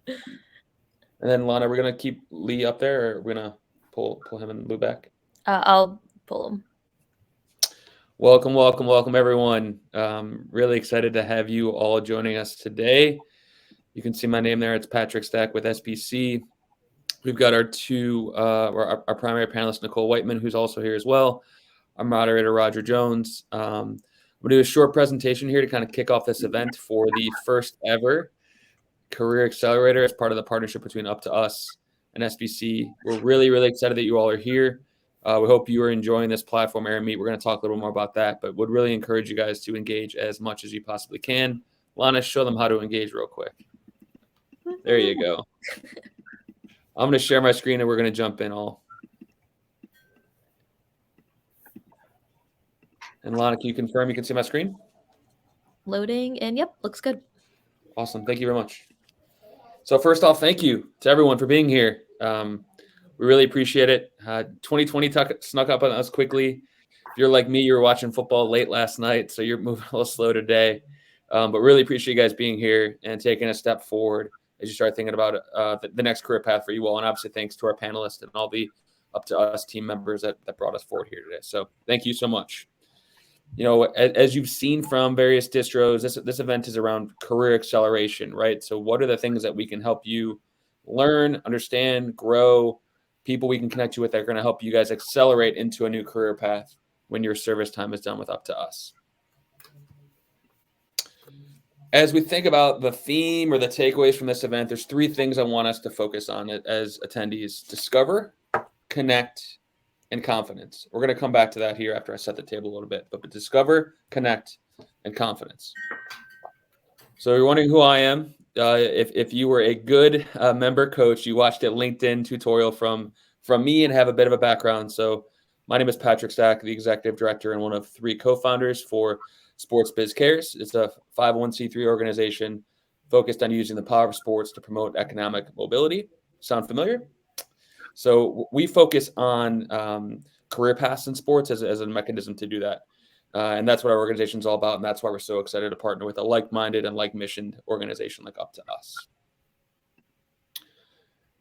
And then Lana, we're gonna keep Lee up there, or we're gonna pull him and Lou back. I'll pull them. Welcome, everyone. Really excited to have you all joining us today. You can see my name there. It's Patrick Stack with SBC. We've got our primary panelist, Nicole Whiteman, who's also here as well. Our moderator, Roger Jones. I'm going to do a short presentation here to kind of kick off this event for the first ever Career Accelerator as part of the partnership between Up2Us and SBC. We're really, really excited that you all are here. We hope you are enjoying this platform, Air Meet. We're going to talk a little more about that, but would really encourage you guys to engage as much as you possibly can. Lana, show them how to engage real quick. There you go. I'm going to share my screen and we're going to jump in all. And Lana, can you confirm you can see my screen? Loading, and yep, looks good. Awesome. Thank you very much. So first off, thank you to everyone for being here. We really appreciate it. 2020 snuck up on us quickly. If you're like me, you were watching football late last night, so you're moving a little slow today. But really appreciate you guys being here and taking a step forward as you start thinking about the next career path for you all. And obviously, thanks to our panelists and all the Up2Us team members that brought us forward here today. So thank you so much. You know, as you've seen from various distros, this event is around career acceleration, right? So what are the things that we can help you learn, understand, grow, people we can connect you with that are going to help you guys accelerate into a new career path when your service time is done with Up2Us. As we think about the theme or the takeaways from this event, there's three things I want us to focus on as attendees: discover, connect, and confidence. We're going to come back to that here after I set the table a little bit, but discover, connect, and confidence. So you're wondering who I am. If you were a good member coach, you watched a LinkedIn tutorial from me and have a bit of a background. So my name is Patrick Stack, the executive director and one of three co-founders for Sports Biz Cares. It's a 501c3 organization focused on using the power of sports to promote economic mobility. Sound familiar? So we focus on career paths in sports as a mechanism to do that. And that's what our organization is all about. And that's why we're so excited to partner with a like-minded and like-missioned organization like Up2Us.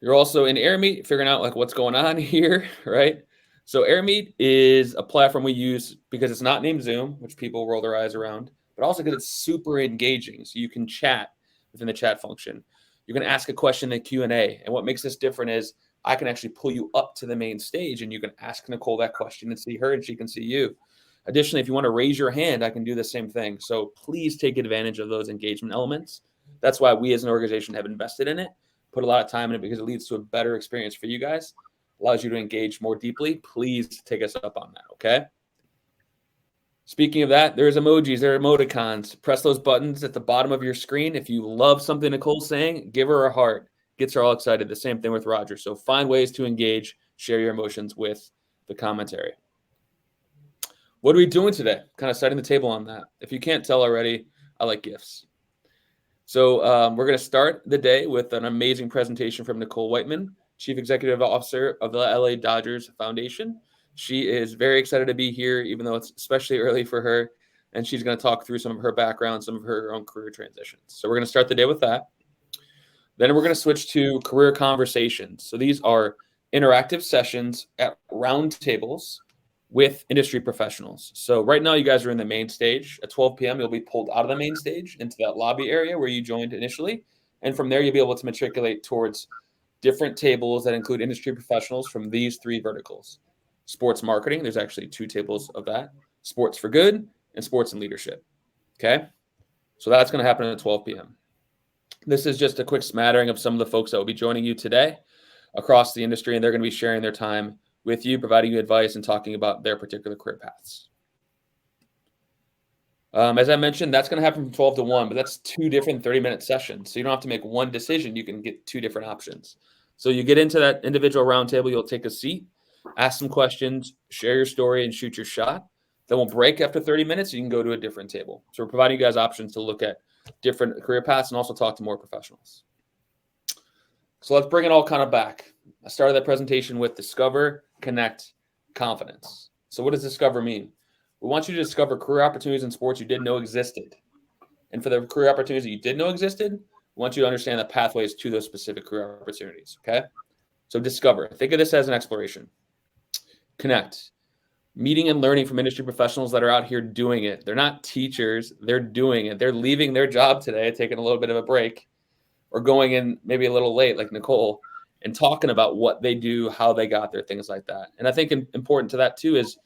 You're also in AirMeet figuring out like what's going on here, right? So AirMeet is a platform we use because it's not named Zoom, which people roll their eyes around, but also because it's super engaging. So you can chat within the chat function. You can ask a question in Q&A. And what makes this different is I can actually pull you up to the main stage and you can ask Nicole that question and see her and she can see you. Additionally, if you want to raise your hand, I can do the same thing. So please take advantage of those engagement elements. That's why we as an organization have invested in it, put a lot of time in it because it leads to a better experience for you guys, allows you to engage more deeply. Please take us up on that, okay? Speaking of that, there's emojis, there are emoticons. Press those buttons at the bottom of your screen. If you love something Nicole's saying, give her a heart. Gets her all excited. The same thing with Roger. So find ways to engage, share your emotions with the commentary. What are we doing today? Kind of setting the table on that. If you can't tell already, I like gifts. So we're going to start the day with an amazing presentation from Nicole Whiteman, Chief Executive Officer of the LA Dodgers Foundation. She is very excited to be here, even though it's especially early for her. And she's going to talk through some of her background, some of her own career transitions. So we're going to start the day with that. Then we're going to switch to career conversations. So these are interactive sessions at roundtables with industry professionals. So right now you guys are in the main stage. At 12 p.m., you'll be pulled out of the main stage into that lobby area where you joined initially. And from there, you'll be able to matriculate towards different tables that include industry professionals from these three verticals. Sports marketing, there's actually two tables of that. Sports for good and sports and leadership. Okay? So that's going to happen at 12 p.m. This is just a quick smattering of some of the folks that will be joining you today across the industry, and they're going to be sharing their time with you, providing you advice and talking about their particular career paths. As I mentioned, that's going to happen from 12 to 1, but that's two different 30-minute sessions. So you don't have to make one decision. You can get two different options. So you get into that individual roundtable, you'll take a seat, ask some questions, share your story, and shoot your shot. Then we'll break after 30 minutes. You can go to a different table. So we're providing you guys options to look at different career paths and also talk to more professionals. So let's bring it all kind of back. I started that presentation with discover, connect, confidence. So what does discover mean? We want you to discover career opportunities in sports you didn't know existed. And for the career opportunities that you did know existed, We want you to understand the pathways to those specific career opportunities, okay? So discover. Think of this as an exploration. Connect. Meeting and learning from industry professionals that are out here doing it. They're not teachers. They're doing it. They're leaving their job today, taking a little bit of a break, or going in maybe a little late like Nicole, and talking about what they do, how they got there, things like that. And I think important to that too is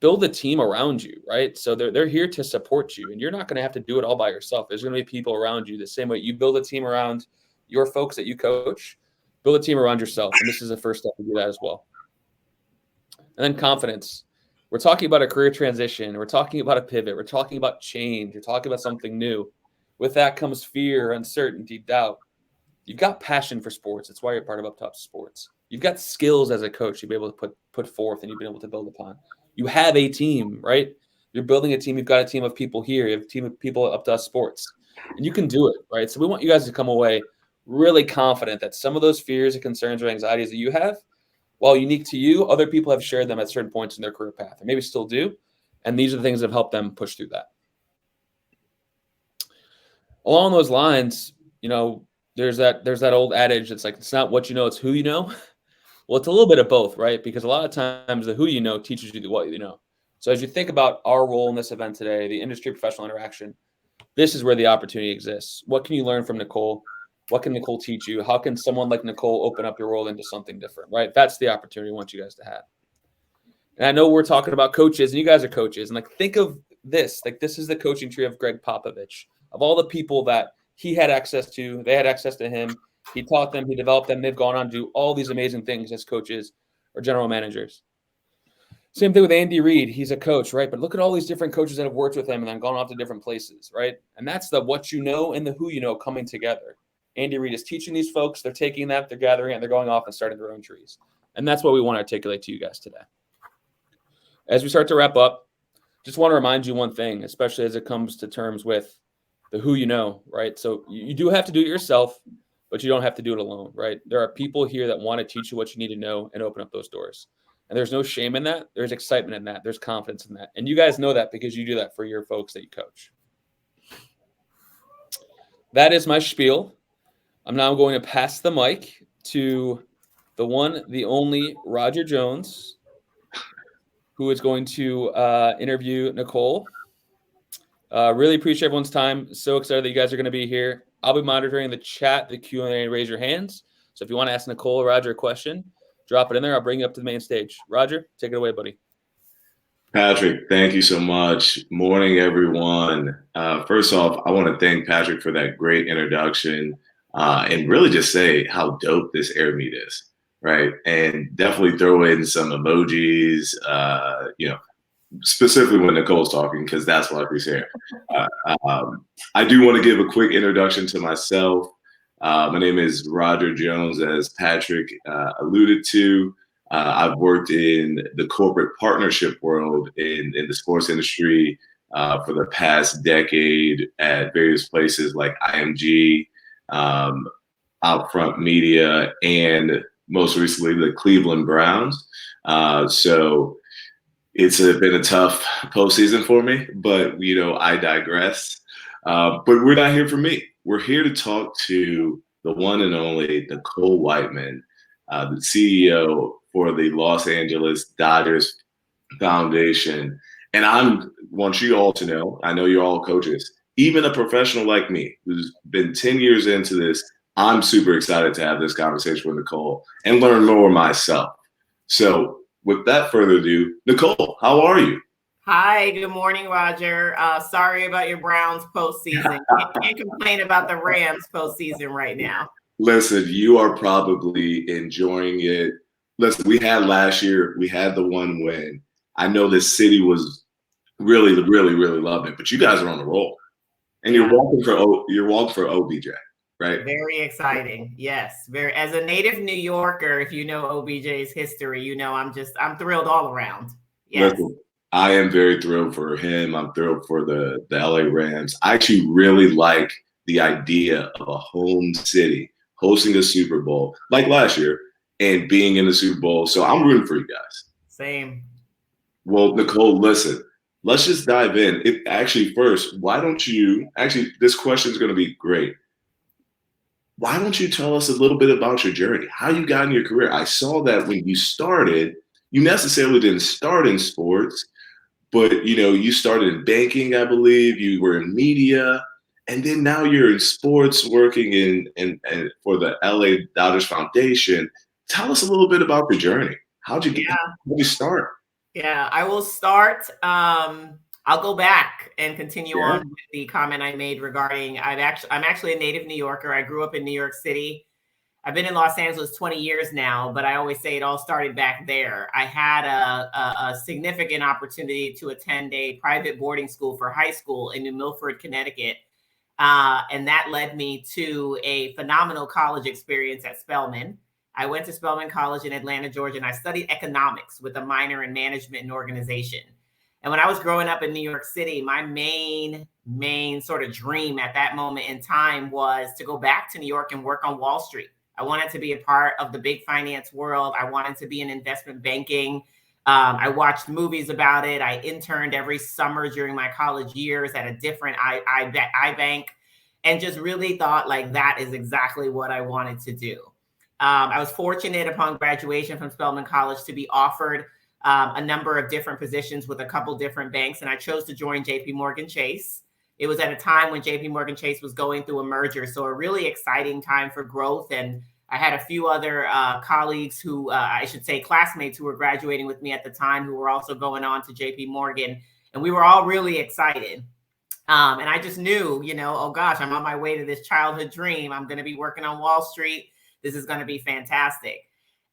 build a team around you, right? So they're here to support you, and you're not going to have to do it all by yourself. There's going to be people around you the same way you build a team around your folks that you coach. Build a team around yourself, and this is the first step to do that as well. And then confidence. We're talking about a career transition. We're talking about a pivot. We're talking about change. We're talking about something new. With that comes fear, uncertainty, doubt. You've got passion for sports. That's why you're part of Up2Us Sports. You've got skills as a coach you'll be able to put forth and you've been able to build upon. You have a team, right? You're building a team. You've got a team of people here. You have a team of people at Up2Us Sports. And you can do it, right? So we want you guys to come away really confident that some of those fears and concerns or anxieties that you have, while unique to you, other people have shared them at certain points in their career path, or maybe still do. And these are the things that have helped them push through that. Along those lines, there's that old adage that's like, it's not what you know, it's who you know. Well, it's a little bit of both, right? Because a lot of times the who you know teaches you the what you know. So as you think about our role in this event today, the industry professional interaction, this is where the opportunity exists. What can you learn from Nicole? What can Nicole teach you? How can someone like Nicole open up your world into something different, right? That's the opportunity we want you guys to have. And I know we're talking about coaches, and you guys are coaches. And think of this. This is the coaching tree of Greg Popovich. Of all the people that he had access to, they had access to him. He taught them, he developed them. They've gone on to do all these amazing things as coaches or general managers. Same thing with Andy Reid. He's a coach, right? But look at all these different coaches that have worked with him and then gone off to different places, right? And that's the what you know and the who you know coming together. Andy Reid is teaching these folks. They're taking that, they're gathering it, and they're going off and starting their own trees. And that's what we want to articulate to you guys today. As we start to wrap up, just want to remind you one thing, especially as it comes to terms with the who you know, right? So you do have to do it yourself, but you don't have to do it alone, right? There are people here that want to teach you what you need to know and open up those doors. And there's no shame in that. There's excitement in that. There's confidence in that. And you guys know that because you do that for your folks that you coach. That is my spiel. I'm now going to pass the mic to the one, the only Roger Jones, who is going to interview Nicole. Really appreciate everyone's time. So excited that you guys are going to be here. I'll be monitoring the chat, the Q&A, raise your hands. So if you want to ask Nicole or Roger a question, drop it in there. I'll bring you up to the main stage. Roger, take it away, buddy. Patrick, thank you so much. Morning, everyone. First off, I want to thank Patrick for that great introduction and really just say how dope this air meet is, right? And definitely throw in some emojis, specifically when Nicole's talking, because that's what we hear. I do want to give a quick introduction to myself. My name is Roger Jones, as Patrick alluded to. I've worked in the corporate partnership world in the sports industry for the past decade at various places like IMG, Outfront Media, and most recently the Cleveland Browns. So it's been a tough postseason for me, but I digress. But we're not here for me. We're here to talk to the one and only Nicole Whiteman, the CEO for the Los Angeles Dodgers Foundation. And I want you all to know, I know you're all coaches, even a professional like me who's been 10 years into this, I'm super excited to have this conversation with Nicole and learn more myself. So with that further ado, Nicole, how are you? Hi, good morning, Roger. Sorry about your Browns postseason. Can't complain about the Rams postseason right now. Listen, you are probably enjoying it. Listen, we had last year, we had the one win. I know this city was really, really, really loving it, but you guys are on the roll. And you're walking for OBJ, right? Very exciting. Yes. As a native New Yorker, if you know OBJ's history, I'm thrilled all around. Yes. Listen, I am very thrilled for him. I'm thrilled for the LA Rams. I actually really like the idea of a home city hosting a Super Bowl like last year and being in the Super Bowl. So I'm rooting for you guys. Same. Well, Nicole, listen, let's just dive in. First, why don't you – actually, this question is going to be great. why don't you tell us a little bit about your journey, how you got in your career? I saw that when you started, you necessarily didn't start in sports, but you started in banking, I believe. You were in media, and then now you're in sports, working in for the LA Dodgers Foundation. Tell us a little bit about the journey. How'd you start? Yeah, I will start. I'll go back and continue Yeah. on with the comment I made regarding I'm actually a native New Yorker. I grew up in New York City. I've been in Los Angeles 20 years now, but I always say it all started back there. I had a significant opportunity to attend a private boarding school for high school in New Milford, Connecticut. And that led me to a phenomenal college experience at Spelman. I went to Spelman College in Atlanta, Georgia, and I studied economics with a minor in management and organization. And when I was growing up in New York City, my main sort of dream at that moment in time was to go back to New York and work on Wall Street. I wanted to be a part of the big finance world. I wanted to be in investment banking. I watched movies about it. I interned every summer during my college years at a different iBank, and just really thought like that is exactly what I wanted to do. I was fortunate upon graduation from Spelman College to be offered a number of different positions with a couple different banks, and I chose to join JP Morgan Chase. It was at a time when JP Morgan Chase was going through a merger, so a really exciting time for growth. And I had a few other colleagues who, I should say classmates who were graduating with me at the time who were also going on to JP Morgan, and we were all really excited. And I just knew, oh gosh, I'm on my way to this childhood dream. I'm going to be working on Wall Street. This is going to be fantastic.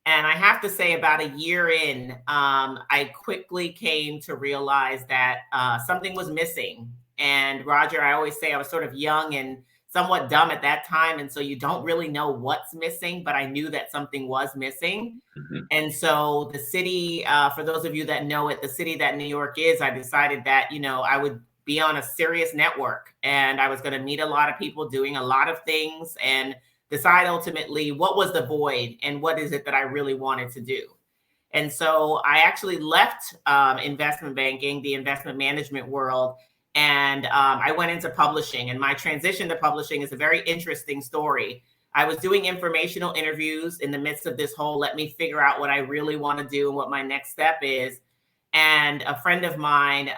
And I have to say, about a year in, I quickly came to realize that something was missing. And Roger, I always say I was sort of young and somewhat dumb at that time. And so you don't really know what's missing, but I knew that something was missing. Mm-hmm. And so the city, for those of you that know it, the city that New York is, I decided that, I would be on a serious network and I was going to meet a lot of people doing a lot of things and decide ultimately what was the void and what is it that I really wanted to do. And so I actually left investment banking, the investment management world, and I went into publishing. And my transition to publishing is a very interesting story. I was doing informational interviews in the midst of this whole let me figure out what I really want to do and what my next step is. And a friend of mine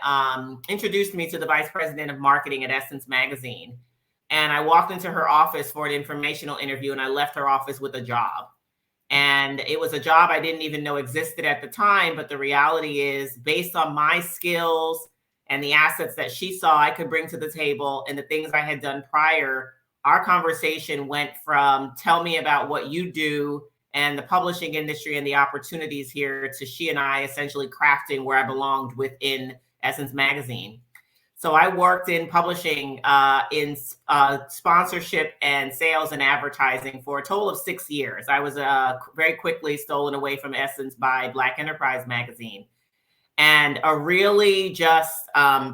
introduced me to the vice president of marketing at Essence Magazine. And I walked into her office for an informational interview and I left her office with a job. And it was a job I didn't even know existed at the time. But the reality is, based on my skills and the assets that she saw I could bring to the table and the things I had done prior, our conversation went from tell me about what you do and the publishing industry and the opportunities here to she and I essentially crafting where I belonged within Essence Magazine. So I worked in publishing, in sponsorship and sales and advertising for a total of 6 years. I was very quickly stolen away from Essence by Black Enterprise Magazine. And a really just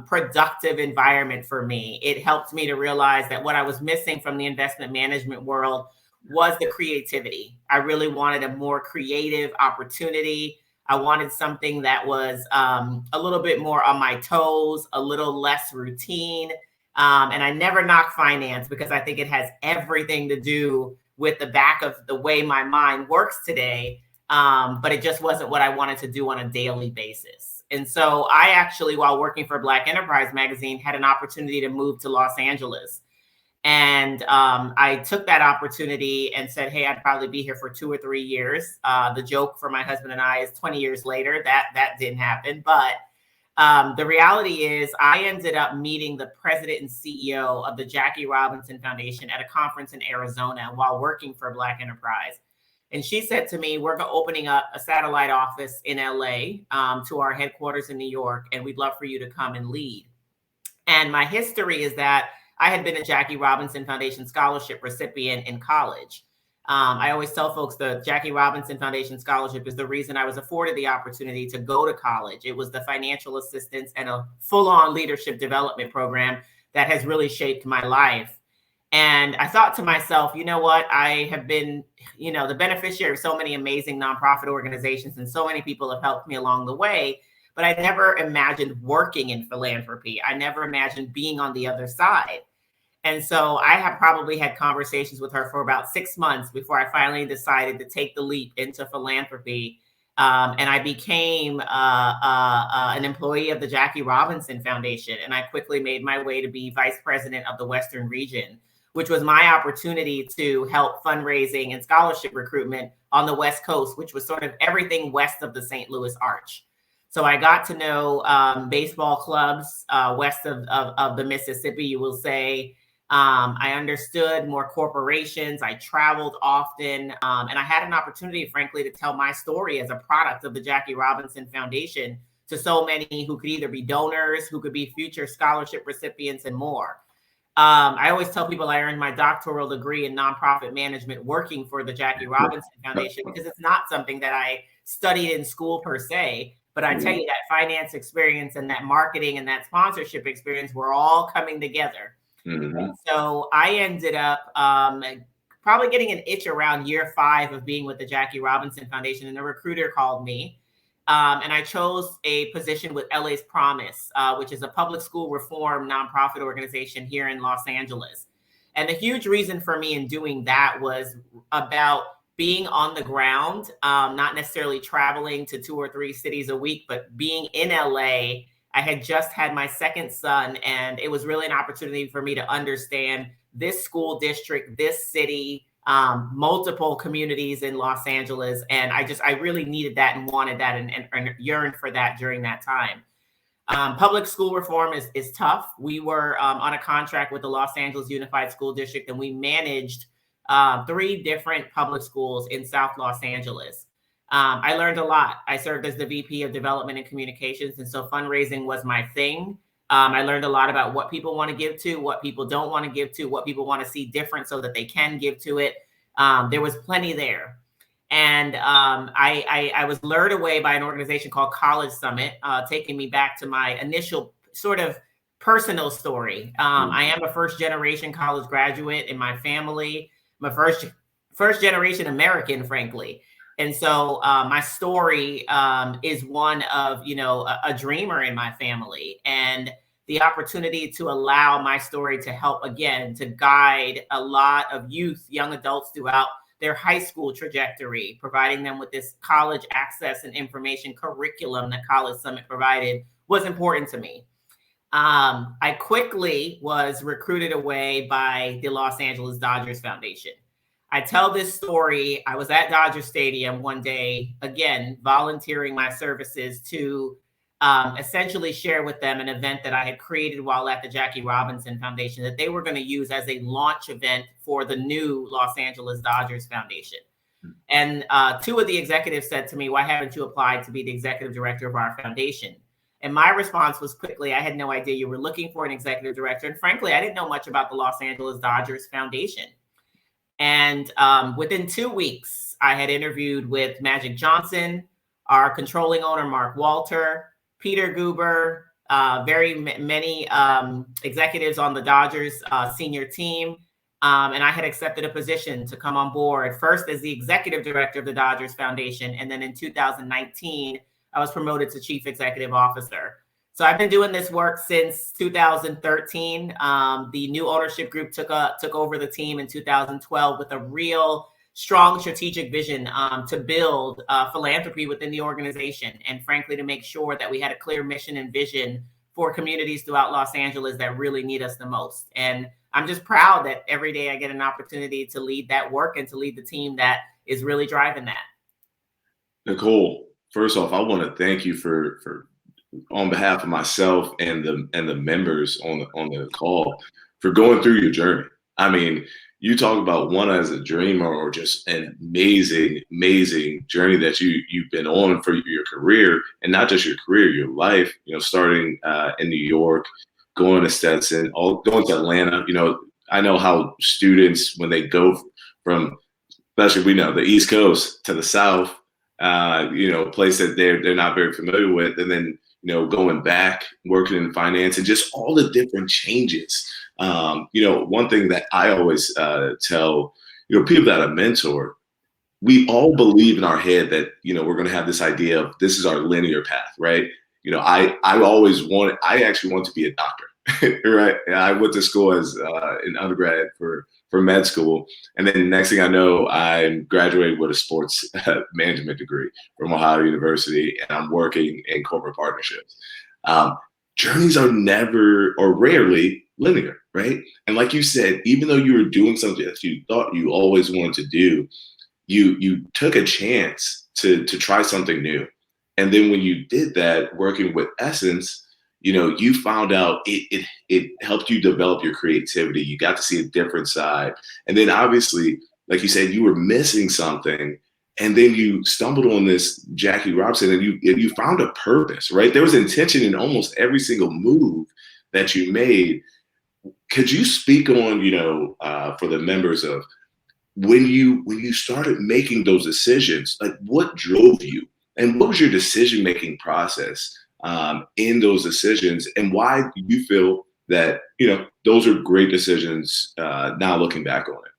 productive environment for me. It helped me to realize that what I was missing from the investment management world was the creativity. I really wanted a more creative opportunity. I wanted something that was a little bit more on my toes, a little less routine. And I never knock finance because I think it has everything to do with the back of the way my mind works today. But it just wasn't what I wanted to do on a daily basis. And so I actually, while working for Black Enterprise Magazine, had an opportunity to move to Los Angeles. And I took that opportunity and said, hey, I'd probably be here for 2 or 3 years. The joke for my husband and I is 20 years later, that didn't happen. But the reality is I ended up meeting the president and CEO of the Jackie Robinson Foundation at a conference in Arizona while working for Black Enterprise. And she said to me, we're opening up a satellite office in LA to our headquarters in New York, and we'd love for you to come and lead. And my history is that I had been a Jackie Robinson Foundation scholarship recipient in college. I always tell folks the Jackie Robinson Foundation scholarship is the reason I was afforded the opportunity to go to college. It was the financial assistance and a full-on leadership development program that has really shaped my life. And I thought to myself, you know what? I have been, the beneficiary of so many amazing nonprofit organizations, and so many people have helped me along the way. But I never imagined working in philanthropy. I never imagined being on the other side. And so I have probably had conversations with her for about 6 months before I finally decided to take the leap into philanthropy. And I became an employee of the Jackie Robinson Foundation. And I quickly made my way to be vice president of the Western region, which was my opportunity to help fundraising and scholarship recruitment on the West Coast, which was sort of everything west of the St. Louis Arch. So I got to know baseball clubs west of the Mississippi, you will say. I understood more corporations. I traveled often. And I had an opportunity, frankly, to tell my story as a product of the Jackie Robinson Foundation to so many who could either be donors, who could be future scholarship recipients, and more. I always tell people I earned my doctoral degree in nonprofit management working for the Jackie Robinson Foundation, because it's not something that I studied in school per se. But I tell you, that finance experience and that marketing and that sponsorship experience were all coming together. And so I ended up probably getting an itch around year 5 of being with the Jackie Robinson Foundation, and a recruiter called me. And I chose a position with LA's Promise, which is a public school reform nonprofit organization here in Los Angeles. And the huge reason for me in doing that was about being on the ground, not necessarily traveling to 2 or 3 cities a week, but being in LA. I had just had my second son, and it was really an opportunity for me to understand this school district, this city, multiple communities in Los Angeles. And I really needed that and wanted that and yearned for that during that time. Public school reform is tough. We were on a contract with the Los Angeles Unified School District, and we managed 3 different public schools in South Los Angeles. I learned a lot. I served as the VP of Development and Communications, and so fundraising was my thing. I learned a lot about what people want to give to, what people don't want to give to, what people want to see different so that they can give to it. There was plenty there. And I was lured away by an organization called College Summit, taking me back to my initial sort of personal story. I am a first-generation college graduate in my family. I'm a first-generation American, frankly. And so my story is one of, a dreamer in my family, and the opportunity to allow my story to help, again, to guide a lot of youth, young adults throughout their high school trajectory, providing them with this college access and information curriculum that College Summit provided, was important to me. I quickly was recruited away by the Los Angeles Dodgers Foundation. I tell this story. I was at Dodger Stadium one day, again, volunteering my services to essentially share with them an event that I had created while at the Jackie Robinson Foundation that they were going to use as a launch event for the new Los Angeles Dodgers Foundation. And 2 of the executives said to me, "Why haven't you applied to be the executive director of our foundation?" And my response was quickly, "I had no idea you were looking for an executive director. And frankly, I didn't know much about the Los Angeles Dodgers Foundation." And within 2 weeks, I had interviewed with Magic Johnson, our controlling owner, Mark Walter, Peter Guber, many executives on the Dodgers senior team. And I had accepted a position to come on board, first as the executive director of the Dodgers Foundation. And then in 2019, I was promoted to chief executive officer. So I've been doing this work since 2013. The new ownership group took over the team in 2012 with a real strong strategic vision to build philanthropy within the organization, and frankly, to make sure that we had a clear mission and vision for communities throughout Los Angeles that really need us the most. And I'm just proud that every day I get an opportunity to lead that work and to lead the team that is really driving that. Nicole, first off, I want to thank you for on behalf of myself and the members on the call for going through your journey. I mean, you talk about one as a dreamer, or just an amazing journey that you've been on for your career, and not just your career, your life. Starting in New York, going to Stetson, going to Atlanta. I know how students, when they go from, especially we know the East Coast to the South, place that they're not very familiar with, and then going back, working in finance, and just all the different changes. One thing that I always tell people that I mentor, we all believe in our head that we're going to have this idea of this is our linear path, right? I actually want to be a doctor. right? I went to school as an undergrad for med school, and then next thing I know, I'm graduating with a sports management degree from Ohio University, and I'm working in corporate partnerships. Um, Journeys are never or rarely linear, right? And like you said, even though you were doing something that you thought you always wanted to do, you took a chance to try something new. And then when you did that, working with Essence, you found out it helped you develop your creativity. You got to see a different side. And then obviously, like you said, you were missing something. And then you stumbled on this Jackie Robinson, and you found a purpose, right? There was intention in almost every single move that you made. Could you speak on, for the members of when you started making those decisions, like what drove you, and what was your decision-making process in those decisions, and why do you feel that those are great decisions now looking back on it?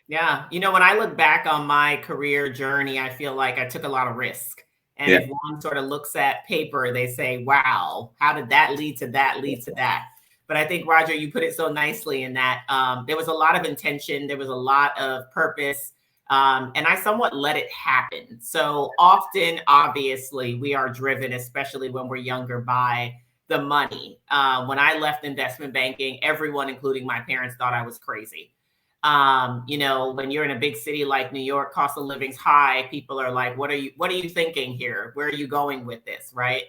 Yeah. When I look back on my career journey, I feel like I took a lot of risk. And if one sort of looks at paper, they say, wow, how did that lead to that, lead to that? But I think, Roger, you put it so nicely in that there was a lot of intention. There was a lot of purpose. And I somewhat let it happen. So often, obviously, we are driven, especially when we're younger, by the money. When I left investment banking, everyone, including my parents, thought I was crazy. When you're in a big city like New York, cost of living's high. People are like, what are you thinking here? Where are you going with this? Right.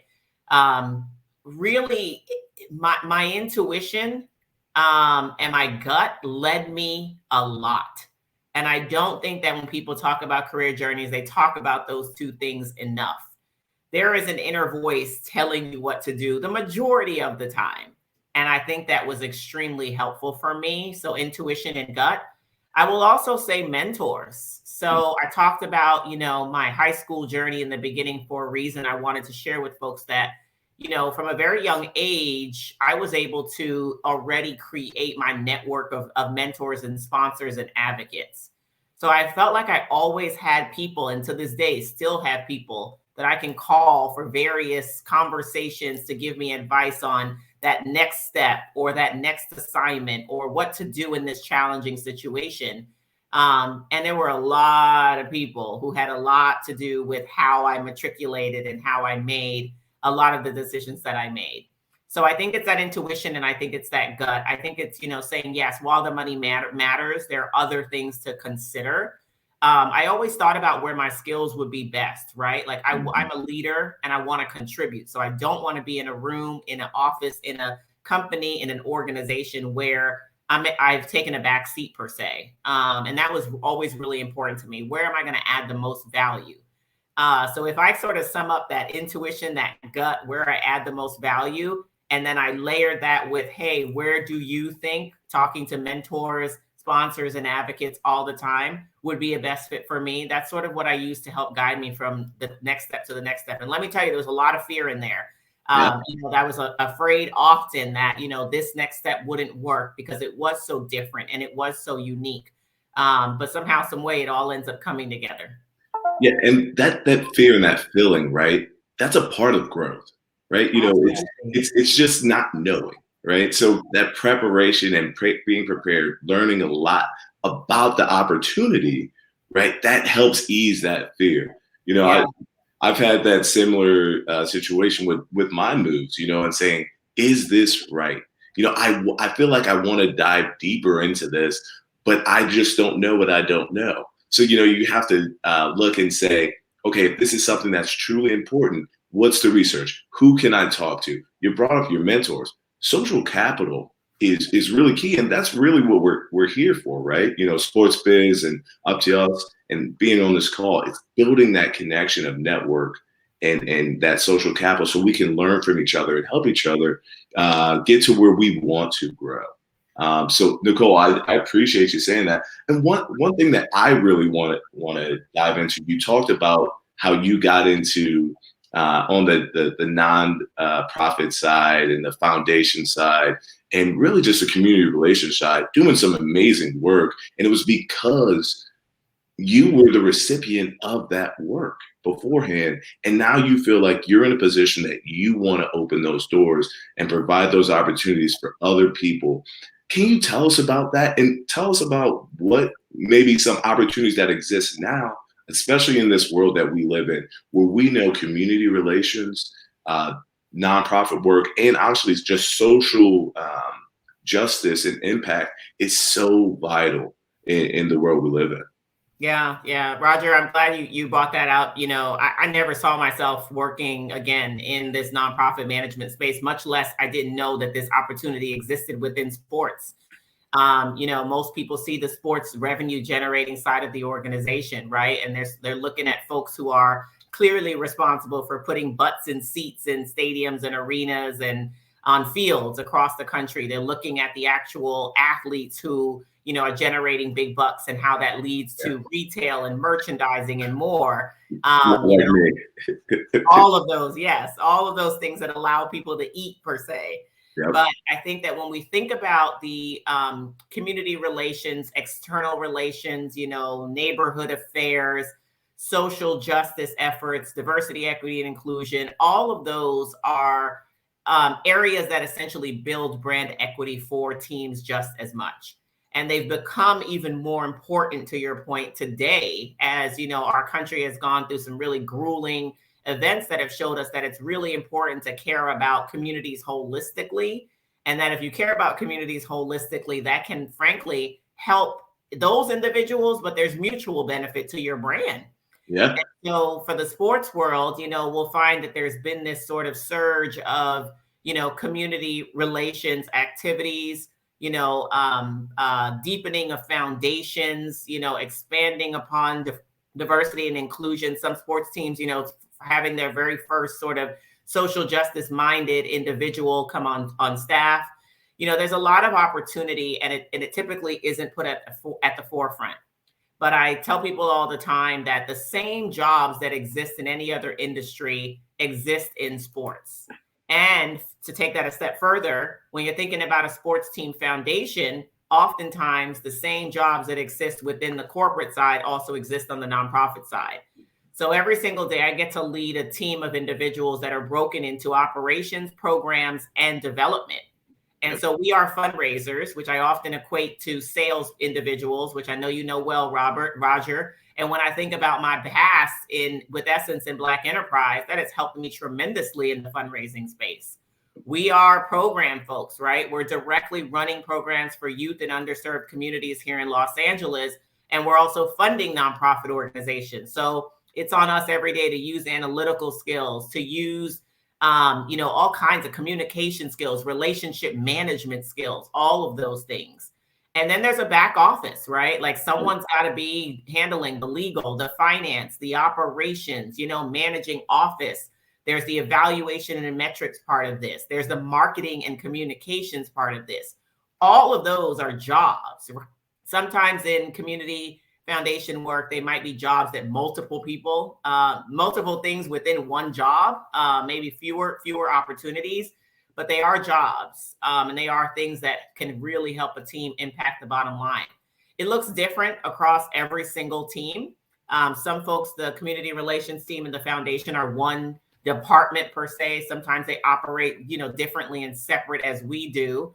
Really, my intuition and my gut led me a lot. And I don't think that when people talk about career journeys, they talk about those two things enough. There is an inner voice telling you what to do the majority of the time. And I think that was extremely helpful for me. So intuition and gut. I will also say mentors. So I talked about, my high school journey in the beginning for a reason. I wanted to share with folks that, from a very young age, I was able to already create my network of mentors and sponsors and advocates. So I felt like I always had people, and to this day still have people that I can call for various conversations to give me advice on that next step or that next assignment or what to do in this challenging situation. And there were a lot of people who had a lot to do with how I matriculated and how I made a lot of the decisions that I made. So I think it's that intuition, and I think it's that gut. I think it's, saying, yes, while the money matters, there are other things to consider. I always thought about where my skills would be best, right? Like I'm a leader and I want to contribute. So I don't want to be in a room, in an office, in a company, in an organization where I've taken a back seat per se. And that was always really important to me. Where am I going to add the most value? So if I sort of sum up that intuition, that gut, where I add the most value, and then I layer that with, hey, where do you think talking to mentors, sponsors, and advocates all the time would be a best fit for me? That's sort of what I use to help guide me from the next step to the next step. And let me tell you, there was a lot of fear in there. I was afraid often that, this next step wouldn't work because it was so different and it was so unique. But somehow, some way, it all ends up coming together. Yeah, and that fear and that feeling, right? That's a part of growth, right? It's just not knowing, right? So that preparation and being prepared, learning a lot about the opportunity, right? That helps ease that fear. I've had that similar situation with my moves, and saying, is this right? I feel like I want to dive deeper into this, but I just don't know what I don't know. So, you have to look and say, okay, if this is something that's truly important, what's the research? Who can I talk to? You brought up your mentors. Social capital is really key. And that's really what we're here for, right? Sports biz and Up2Us and being on this call, it's building that connection of network and that social capital so we can learn from each other and help each other get to where we want to grow. So Nicole, I appreciate you saying that. And one thing that I really want to dive into, you talked about how you got into on the non-profit side and the foundation side, and really just the community relations side, doing some amazing work. And it was because you were the recipient of that work beforehand. And now you feel like you're in a position that you want to open those doors and provide those opportunities for other people. Can you tell us about that and tell us about what maybe some opportunities that exist now, especially in this world that we live in, where we know community relations, nonprofit work, and honestly, it's just social justice and impact is so vital in the world we live in. Yeah, Roger, I'm glad you brought that out. I never saw myself working again in this nonprofit management space, much less I didn't know that this opportunity existed within sports. Most people see the sports revenue generating side of the organization, right? And they're looking at folks who are clearly responsible for putting butts in seats in stadiums and arenas and on fields across the country. They're looking at the actual athletes who are generating big bucks and how that leads to retail and merchandising and more. All of those, yes, all of those things that allow people to eat per se. Yep. But I think that when we think about the community relations, external relations, neighborhood affairs, social justice efforts, diversity, equity, and inclusion, all of those are areas that essentially build brand equity for teams just as much. And they've become even more important, to your point, today, as our country has gone through some really grueling events that have showed us that it's really important to care about communities holistically. And that if you care about communities holistically, that can frankly help those individuals, but there's mutual benefit to your brand. Yeah. And so for the sports world, we'll find that there's been this sort of surge of, community relations activities, deepening of foundations, expanding upon diversity and inclusion. Some sports teams, having their very first sort of social justice minded individual come on staff. There's a lot of opportunity, and it typically isn't put at the forefront. But I tell people all the time that the same jobs that exist in any other industry exist in sports. And to take that a step further, when you're thinking about a sports team foundation, oftentimes the same jobs that exist within the corporate side also exist on the nonprofit side. So every single day I get to lead a team of individuals that are broken into operations, programs, and development. And so we are fundraisers, which I often equate to sales individuals, which I know you know well, Roger. And when I think about my past with Essence in Black Enterprise, that has helped me tremendously in the fundraising space. We are program folks, right? We're directly running programs for youth and underserved communities here in Los Angeles. And we're also funding nonprofit organizations. So it's on us every day to use analytical skills, to use all kinds of communication skills, relationship management skills, all of those things. And then there's a back office, right? Like someone's got to be handling the legal, the finance, the operations, managing office. There's the evaluation and metrics part of this. There's the marketing and communications part of this. All of those are jobs. Sometimes in community foundation work, they might be jobs that multiple people, multiple things within one job, maybe fewer opportunities, but they are jobs, and they are things that can really help a team impact the bottom line. It looks different across every single team. Some folks, the community relations team and the foundation are one department per se. Sometimes they operate, differently and separate as we do.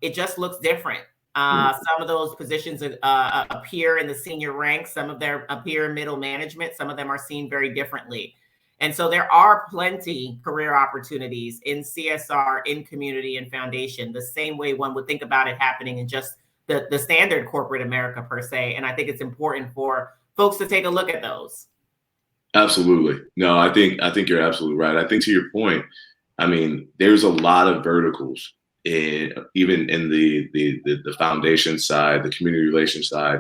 It just looks different. Some of those positions appear in the senior ranks. Some of them appear in middle management. Some of them are seen very differently. And so there are plenty career opportunities in CSR, in community and foundation, the same way one would think about it happening in just the standard corporate America per se. And I think it's important for folks to take a look at those. Absolutely. No, I think you're absolutely right. I think to your point, there's a lot of verticals even in the foundation side, the community relations side.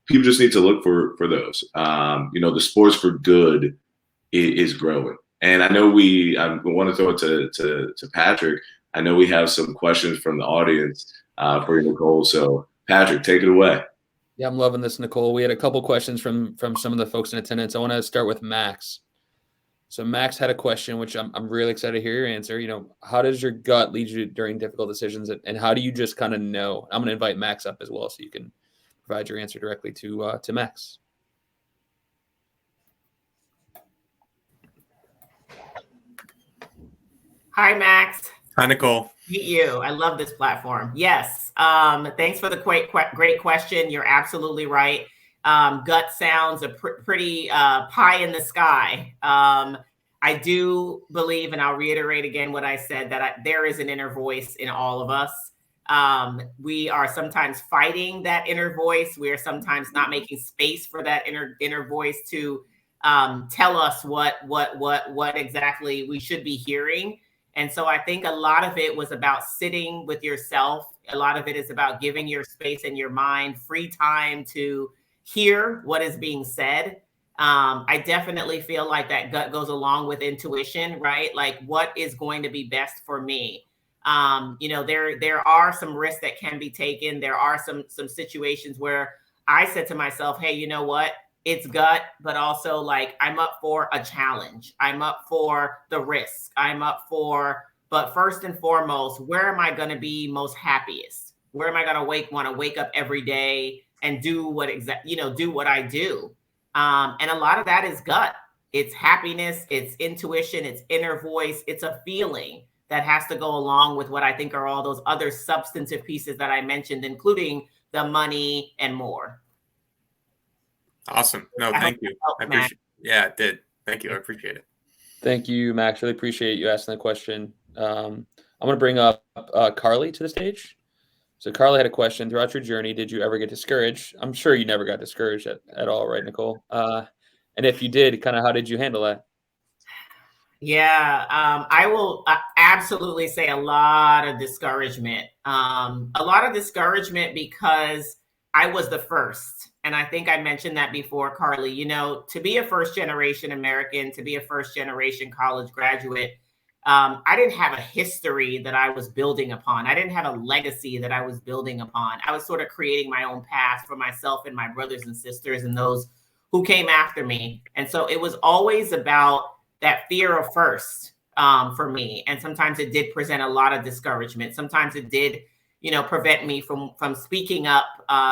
People just need to look for those. The sports for good is growing. And I know I want to throw it to Patrick. I know we have some questions from the audience for you, Nicole. So Patrick, take it away. Yeah, I'm loving this, Nicole. We had a couple questions from some of the folks in attendance. I want to start with Max. So Max had a question, which I'm really excited to hear your answer. How does your gut lead you during difficult decisions, and how do you just kind of know? I'm going to invite Max up as well, so you can provide your answer directly to Max. Hi, Max. Hi, Nicole. Meet you. I love this platform. Yes. Thanks for the great question. You're absolutely right. Gut sounds a pretty pie in the sky. I do believe, and I'll reiterate again what I said, that there is an inner voice in all of us. We are sometimes fighting that inner voice. We are sometimes not making space for that inner voice to tell us what exactly we should be hearing. And so I think a lot of it was about sitting with yourself. A lot of it is about giving your space and your mind free time to hear what is being said. I definitely feel like that gut goes along with intuition, right? Like, what is going to be best for me? There are some risks that can be taken. There are some situations where I said to myself, hey, you know what? It's gut, but also like I'm up for a challenge. I'm up for the risk. But first and foremost, where am I going to be most happiest? Where am I going to want to wake up every day and do what I do? And a lot of that is gut. It's happiness, it's intuition, it's inner voice. It's a feeling that has to go along with what I think are all those other substantive pieces that I mentioned, including the money and more. Awesome. No, thank you. I appreciate. Yeah, it did. Thank you. I appreciate it. Thank you, Max. Really appreciate you asking the question. I'm going to bring up Carly to the stage. So Carly had a question. Throughout your journey, did you ever get discouraged? I'm sure you never got discouraged at all, right, Nicole? And if you did, kind of how did you handle that? Yeah, I will absolutely say a lot of discouragement. Because I was the first. And I think I mentioned that before, Carly. To be a first generation American, to be a first generation college graduate, I didn't have a history that I was building upon. I didn't have a legacy that I was building upon. I was sort of creating my own path for myself and my brothers and sisters and those who came after me. And so it was always about that fear of first for me. And sometimes it did present a lot of discouragement. Sometimes it did prevent me from speaking up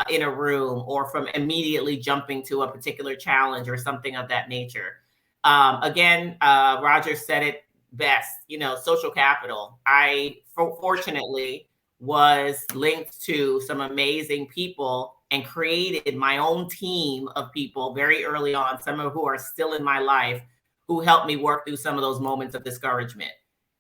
in a room or from immediately jumping to a particular challenge or something of that nature. Roger said it best, social capital. I fortunately was linked to some amazing people and created my own team of people very early on, some of who are still in my life, who helped me work through some of those moments of discouragement.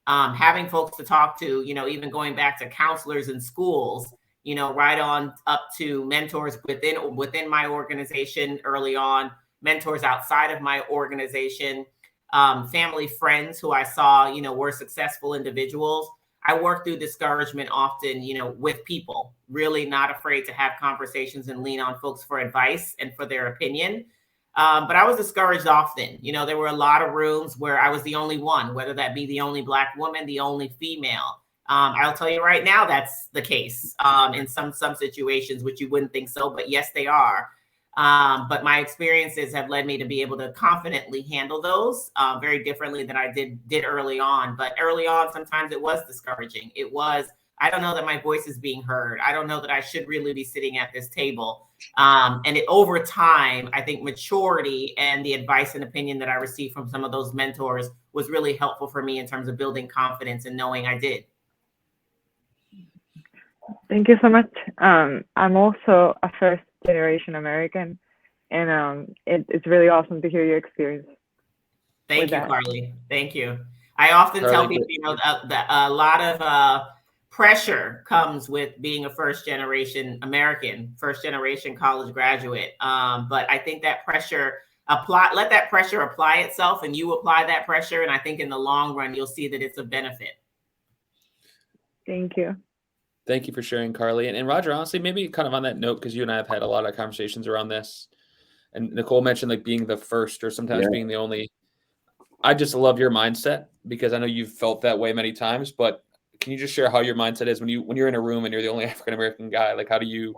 Having folks to talk to, even going back to counselors in schools, right on up to mentors within my organization early on, mentors outside of my organization, family friends who I saw, were successful individuals. I work through discouragement often, with people, really not afraid to have conversations and lean on folks for advice and for their opinion. But I was discouraged often. There were a lot of rooms where I was the only one, whether that be the only Black woman, the only female. I'll tell you right now, that's the case in some situations, which you wouldn't think so, but yes, they are. But my experiences have led me to be able to confidently handle those very differently than I did early on. But early on, sometimes it was discouraging. It was, I don't know that my voice is being heard. I don't know that I should really be sitting at this table. Over time, I think maturity and the advice and opinion that I received from some of those mentors was really helpful for me in terms of building confidence and knowing I did. Thank you so much. I'm also a first generation American, and it's really awesome to hear your experience. Thank you, Carly. Thank you. I often tell people, that a lot of pressure comes with being a first generation American, first generation college graduate. But I think that let that pressure apply itself, and you apply that pressure. And I think in the long run, you'll see that it's a benefit. Thank you. Thank you for sharing, Carly. And Roger, honestly, maybe kind of on that note, because you and I have had a lot of conversations around this, and Nicole mentioned like being the first or sometimes being the only. I just love your mindset, because I know you've felt that way many times, but can you just share how your mindset is when you're in a room and you're the only African-American guy? Like, how do you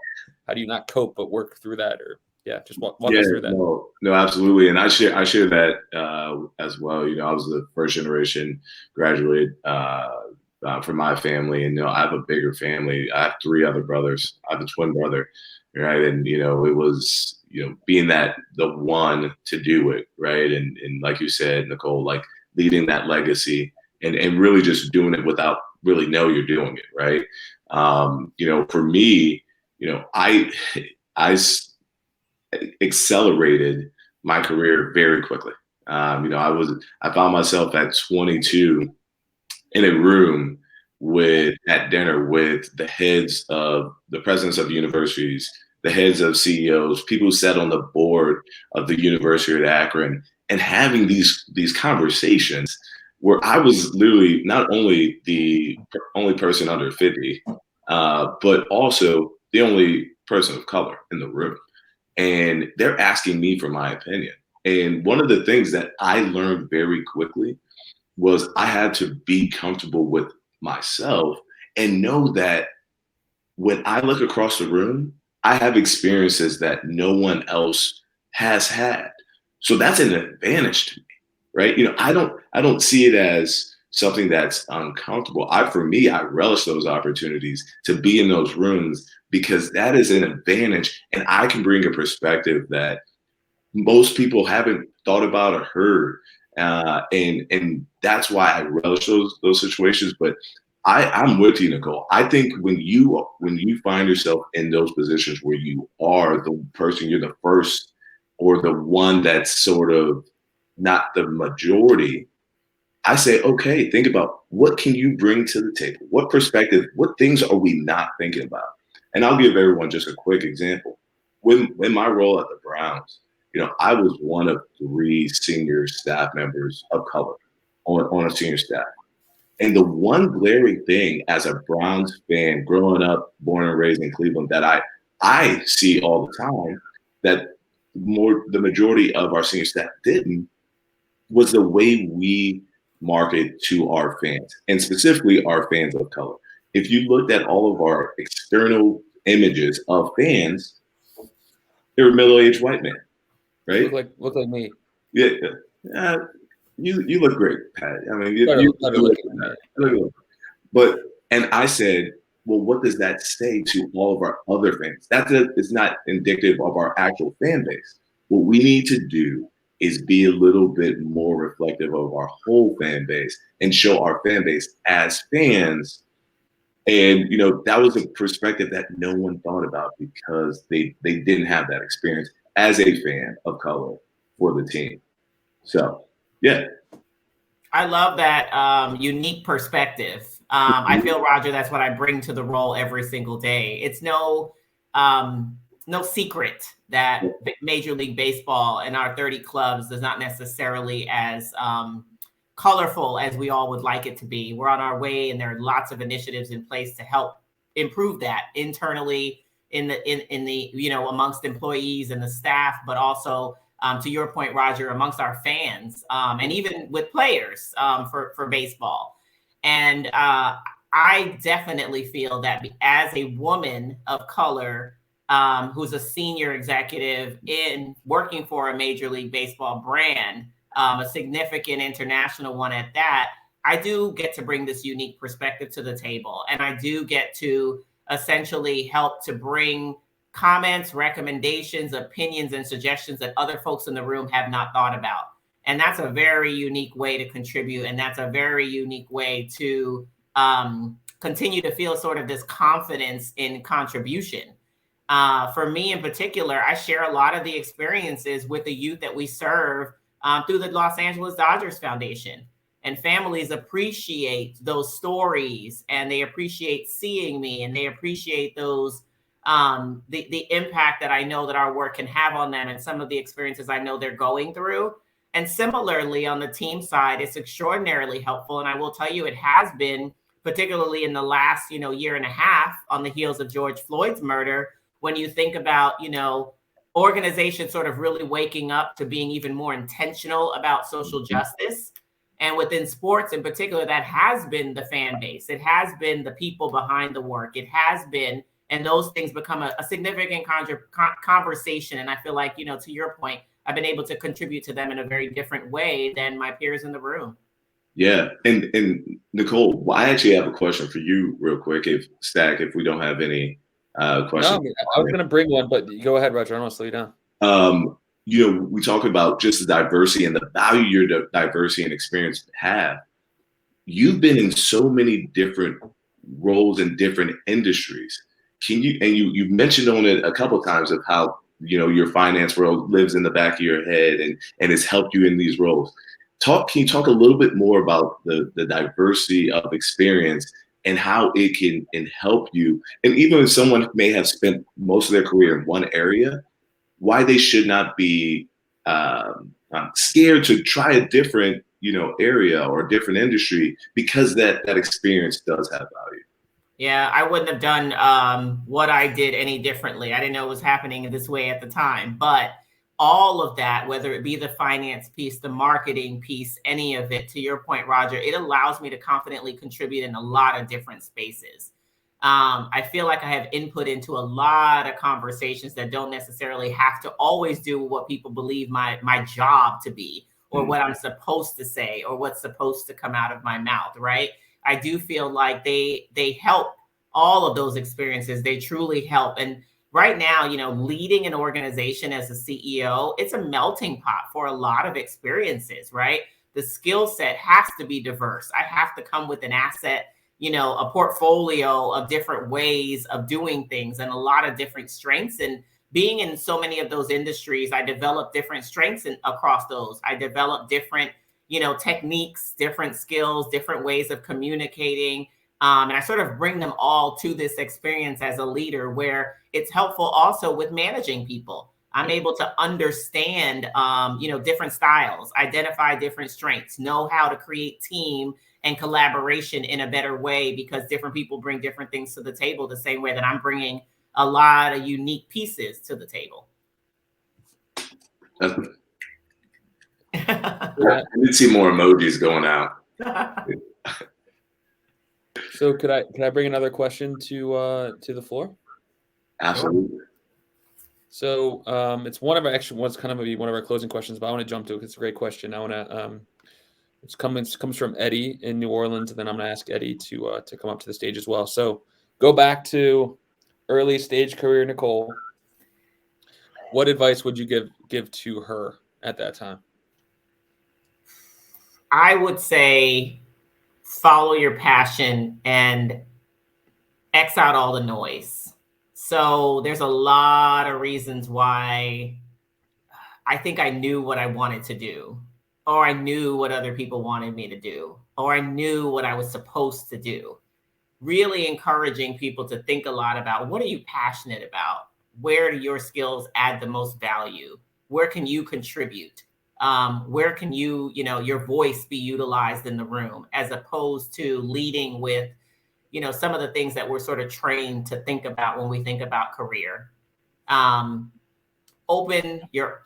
not cope, but work through that? Or just walk us through that. No, absolutely. And I share that as well. I was the first generation graduate for my family, and I have a bigger family. I have 3 other brothers. I have a twin brother, right? And it was being the one to do it, right? And like you said, Nicole, like leading that legacy and really just doing it without really know you're doing it, right? For me, I accelerated my career very quickly. I found myself at 22 in a room at dinner with the heads of the presidents of universities, the heads of CEOs, people who sat on the board of the University of Akron, and having these conversations where I was literally not only the only person under 50, but also the only person of color in the room. And they're asking me for my opinion. And one of the things that I learned very quickly was I had to be comfortable with myself and know that when I look across the room, I have experiences that no one else has had. So that's an advantage to me, right? I don't see it as something that's uncomfortable. For me, I relish those opportunities to be in those rooms because that is an advantage, and I can bring a perspective that most people haven't thought about or heard, and that's why I relish those situations. But I'm with you, Nicole. I think when you find yourself in those positions where you are the person, you're the first or the one that's sort of not the majority, I say, okay, think about what can you bring to the table? What perspective, what things are we not thinking about? And I'll give everyone just a quick example. When my role at the Browns, I was one of 3 senior staff members of color on a senior staff. And the one glaring thing as a Browns fan growing up, born and raised in Cleveland, that I see all the time that the majority of our senior staff didn't, was the way we market to our fans, and specifically our fans of color. If you looked at all of our external images of fans, they were middle-aged white men, right? Look like me. Yeah. You look great, Pat. I mean, you look great. But, and I said, well, what does that say to all of our other fans? It's not indicative of our actual fan base. What we need to do is be a little bit more reflective of our whole fan base and show our fan base as fans. And, that was a perspective that no one thought about because they didn't have that experience as a fan of color for the team. So, yeah. I love that unique perspective. I feel, Roger, that's what I bring to the role every single day. It's no secret that Major League Baseball and our 30 clubs is not necessarily as colorful as we all would like it to be. We're on our way, and there are lots of initiatives in place to help improve that internally in the amongst employees and the staff, but also to your point, Roger, amongst our fans, and even with players for baseball. And I definitely feel that as a woman of color who's a senior executive in working for a Major League Baseball brand, a significant international one at that, I do get to bring this unique perspective to the table. And I do get to essentially help to bring comments, recommendations, opinions, and suggestions that other folks in the room have not thought about. And that's a very unique way to contribute. And that's a very unique way to continue to feel sort of this confidence in contribution. For me in particular, I share a lot of the experiences with the youth that we serve through the Los Angeles Dodgers Foundation. And families appreciate those stories, and they appreciate seeing me, and they appreciate those the impact that I know that our work can have on them, and some of the experiences I know they're going through. And similarly, on the team side, it's extraordinarily helpful. And I will tell you, it has been, particularly in the last, year and a half on the heels of George Floyd's murder, when you think about, organizations sort of really waking up to being even more intentional about social justice. And within sports in particular, that has been the fan base. It has been the people behind the work. It has been, and those things become a significant conversation. And I feel like, to your point, I've been able to contribute to them in a very different way than my peers in the room. Yeah. And Nicole, I actually have a question for you real quick, if we don't have any questions. No, I was going to bring one, but go ahead, Roger. I don't want to slow you down. We talk about just the diversity and the value your diversity and experience have. you've been in so many different roles in different industries. You mentioned on it a couple of times of how, your finance world lives in the back of your head and has helped you in these roles. Can you talk a little bit more about the diversity of experience and how it can help you? And even if someone may have spent most of their career in one area, why they should not be scared to try a different, area or a different industry, because that experience does have value. Yeah, I wouldn't have done what I did any differently. I didn't know it was happening this way at the time. But all of that, whether it be the finance piece, the marketing piece, any of it, to your point, Roger, it allows me to confidently contribute in a lot of different spaces. I feel like I have input into a lot of conversations that don't necessarily have to always do what people believe my job to be, or what I'm supposed to say, or what's supposed to come out of my mouth, right? I do feel like they help all of those experiences. They truly help. And right now, leading an organization as a CEO, it's a melting pot for a lot of experiences, right? The skill set has to be diverse. I have to come with an asset, a portfolio of different ways of doing things and a lot of different strengths. And being in so many of those industries, I developed different strengths across those. I developed different techniques, different skills, different ways of communicating. And I sort of bring them all to this experience as a leader, where it's helpful also with managing people. I'm able to understand, different styles, identify different strengths, know how to create team and collaboration in a better way, because different people bring different things to the table, the same way that I'm bringing a lot of unique pieces to the table. I did see more emojis going out. So could I bring another question to the floor? Absolutely. So it's one of our what's kind of be one of our closing questions, but I want to jump to it because it's a great question. I want to it comes from Eddie in New Orleans, and then I'm going to ask Eddie to come up to the stage as well. So go back to early stage career, Nicole. What advice would you give to her at that time? I would say follow your passion and X out all the noise. So there's a lot of reasons why I think I knew what I wanted to do, or I knew what other people wanted me to do, or I knew what I was supposed to do. Really encouraging people to think a lot about, what are you passionate about? Where do your skills add the most value? Where can you contribute? Where can you, your voice be utilized in the room, as opposed to leading with, some of the things that we're sort of trained to think about when we think about career. Open your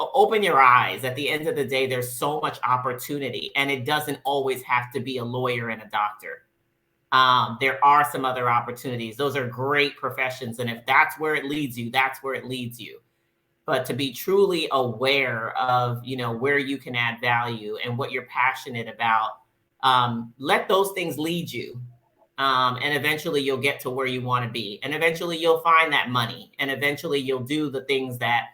eyes. At the end of the day, there's so much opportunity, and it doesn't always have to be a lawyer and a doctor. There are some other opportunities. Those are great professions. And if that's where it leads you, that's where it leads you. But to be truly aware of, where you can add value and what you're passionate about, let those things lead you. And eventually you'll get to where you want to be. And eventually you'll find that money. And eventually you'll do the things that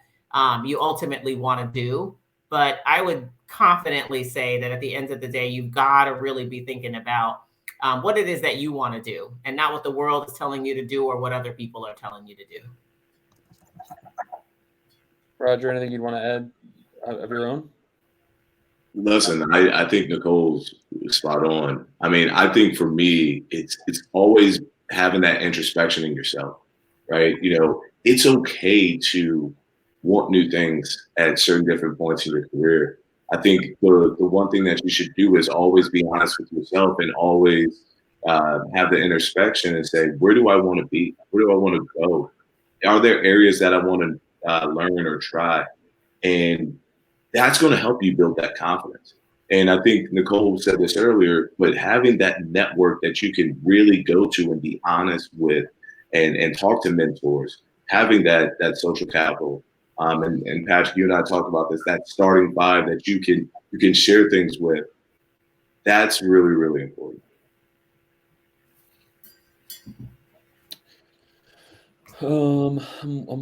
you ultimately want to do. But I would confidently say that at the end of the day, you've got to really be thinking about what it is that you want to do, and not what the world is telling you to do or what other people are telling you to do. Roger, anything you'd want to add of your own? Listen, I think Nicole's spot on. I mean, I think for me, it's always having that introspection in yourself, right? It's okay to want new things at certain different points in your career. I think the one thing that you should do is always be honest with yourself, and always have the introspection and say, where do I want to be? Where do I want to go? Are there areas that I want to learn or try? And that's going to help you build that confidence. And I think Nicole said this earlier, but having that network that you can really go to and be honest with, and talk to mentors, having that social capital. And Patrick, you and I talked about this, that starting five that you can share things with. That's really, really important. I'm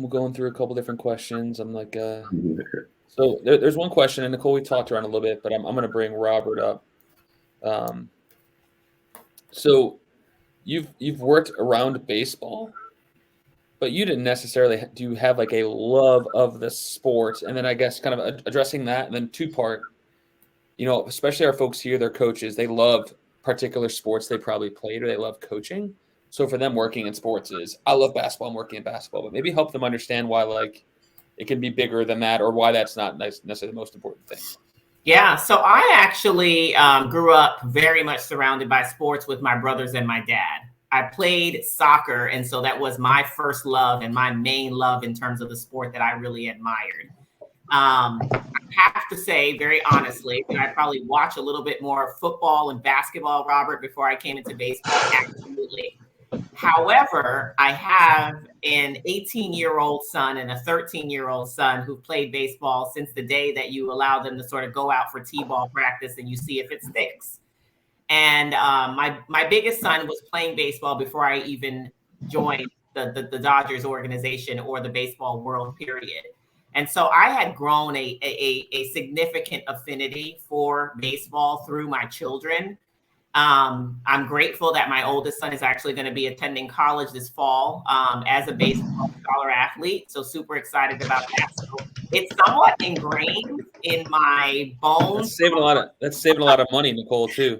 going through a couple different questions. I'm like, so there's one question, and Nicole, we talked around a little bit, but I'm going to bring Robert up. So you've worked around baseball, but you didn't necessarily do you have like a love of the sport? And then I guess kind of addressing that, and then two-part, especially our folks here, they're coaches, they love particular sports they probably played or they love coaching. So for them, working in sports is, I love basketball, I'm working in basketball, but maybe help them understand why like it can be bigger than that, or why that's not necessarily the most important thing. Yeah, so I actually grew up very much surrounded by sports with my brothers and my dad. I played soccer, and so that was my first love and my main love in terms of the sport that I really admired. I have to say, very honestly, that I probably watch a little bit more football and basketball, Robert, before I came into baseball. Absolutely. However, I have an 18-year-old son and a 13-year-old son who played baseball since the day that you allow them to sort of go out for t-ball practice and you see if it sticks. And my biggest son was playing baseball before I even joined the Dodgers organization or the baseball world, period. And so I had grown a significant affinity for baseball through my children. I'm grateful that my oldest son is actually going to be attending college this fall as a baseball scholar athlete. So super excited about that. So it's somewhat ingrained in my bones. That's saving a lot of money, Nicole, too.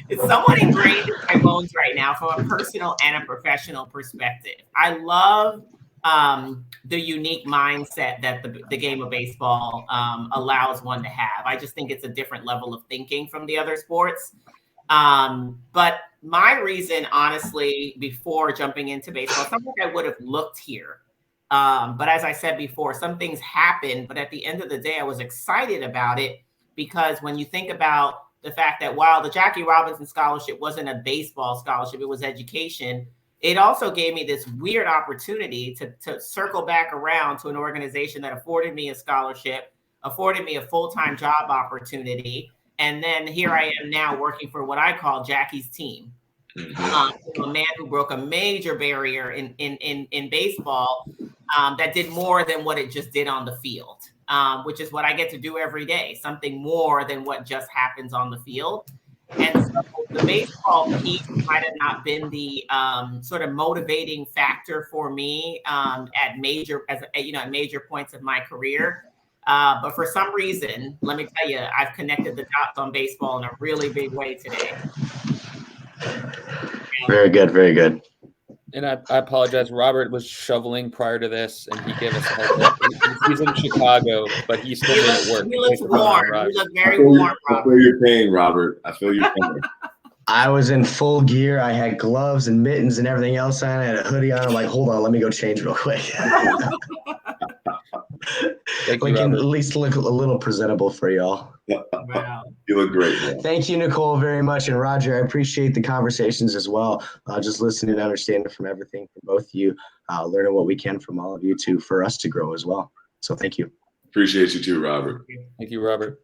It's somewhat ingrained in my bones right now from a personal and a professional perspective. I love the unique mindset that the game of baseball allows one to have. I just think it's a different level of thinking from the other sports. But my reason, honestly, before jumping into baseball, something I would have looked here. But as I said before, some things happened. But at the end of the day, I was excited about it because when you think about the fact that while the Jackie Robinson Scholarship wasn't a baseball scholarship, it was education, it also gave me this weird opportunity to circle back around to an organization that afforded me a scholarship, afforded me a full-time job opportunity. And then here I am now working for what I call Jackie's team. A man who broke a major barrier in baseball that did more than what it just did on the field, which is what I get to do every day, something more than what just happens on the field. And so the baseball piece might have not been the sort of motivating factor for me at major points of my career. But for some reason, let me tell you, I've connected the dots on baseball in a really big way today. Very good, very good. And I apologize. Robert was shoveling prior to this, and he gave us a heads up. He's in Chicago, but he still made it work. He looks warm. He looks very warm, Robert. I feel your pain, Robert. I feel your pain. I was in full gear. I had gloves and mittens and everything else on. I had a hoodie on. I'm like, hold on, let me go change real quick. We can at least look a little presentable for y'all. Wow. You look great, man. Thank you, Nicole, very much. And Roger, I appreciate the conversations as well. Just listening and understanding from everything from both of you, learning what we can from all of you for us to grow as well. So thank you. Appreciate you too, Robert. Thank you, Robert.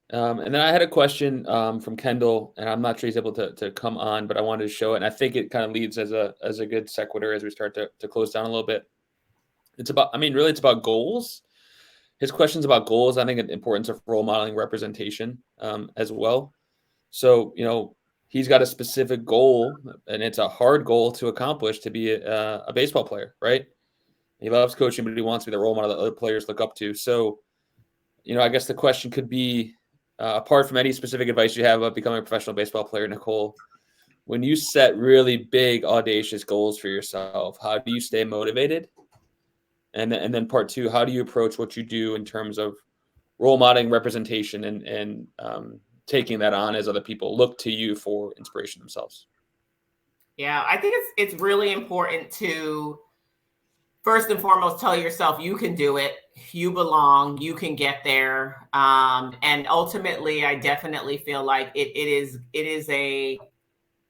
And then I had a question from Kendall, and I'm not sure he's able to come on, but I wanted to show it. And I think it kind of leads as a good sequitur as we start to close down a little bit. It's about goals. His question's about goals. I think the importance of role modeling representation as well. So, he's got a specific goal, and it's a hard goal to accomplish to be a baseball player, right? He loves coaching, but he wants to be the role model that other players look up to. So, I guess the question could be, apart from any specific advice you have about becoming a professional baseball player, Nicole, when you set really big, audacious goals for yourself, how do you stay motivated? And then part two, how do you approach what you do in terms of role modeling representation and taking that on as other people look to you for inspiration themselves? Yeah, I think it's really important to first and foremost tell yourself you can do it, you belong, you can get there. And ultimately, I definitely feel like it is